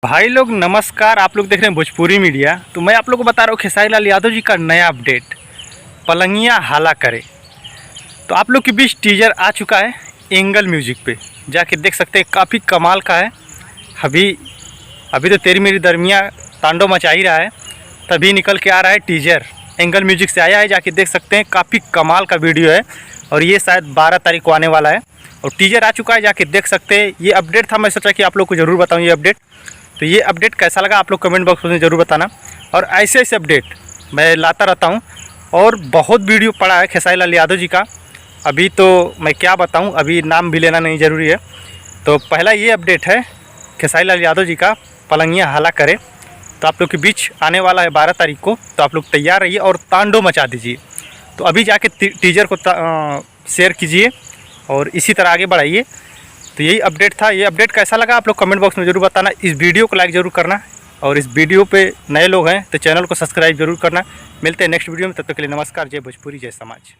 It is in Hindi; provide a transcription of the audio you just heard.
भाई लोग नमस्कार। आप लोग देख रहे हैं भोजपुरी मीडिया। तो मैं आप लोग को बता रहा हूँ खेसारी लाल यादव जी का नया अपडेट, पलंगिया हाला करे। तो आप लोग के बीच टीजर आ चुका है एंगल म्यूजिक पे, जाके देख सकते हैं। काफ़ी कमाल का है। अभी तो तेरी मेरी दरमिया तांडव मचा ही रहा है, तभी निकल के आ रहा है टीजर। एंगल म्यूजिक से आया है, जाके देख सकते हैं। काफ़ी कमाल का वीडियो है और ये शायद 12 तारीख को आने वाला है और टीजर आ चुका है, जाके देख सकते हैं। ये अपडेट था, मैं सोचा कि आप लोग को ज़रूर बताऊँ ये अपडेट। तो ये अपडेट कैसा लगा आप लोग कमेंट बॉक्स में ज़रूर बताना। और ऐसे ऐसे अपडेट मैं लाता रहता हूँ और बहुत वीडियो पड़ा है खेसारी लाल यादव जी का। अभी तो मैं क्या बताऊँ, अभी नाम भी लेना नहीं ज़रूरी है। तो पहला ये अपडेट है खेसारी लाल यादव जी का, पलंगिया हाला करे। तो आप लोग के बीच आने वाला है 12 तारीख को, तो आप लोग तैयार रहिए और तांडव मचा दीजिए। तो अभी जाके टीजर को शेयर कीजिए और इसी तरह आगे बढ़ाइए। तो यही अपडेट था। ये अपडेट कैसा लगा आप लोग कमेंट बॉक्स में ज़रूर बताना। इस वीडियो को लाइक ज़रूर करना और इस वीडियो पे नए लोग हैं तो चैनल को सब्सक्राइब ज़रूर करना। मिलते हैं नेक्स्ट वीडियो में, तब तक के लिए नमस्कार। जय भोजपुरी, जय समाज।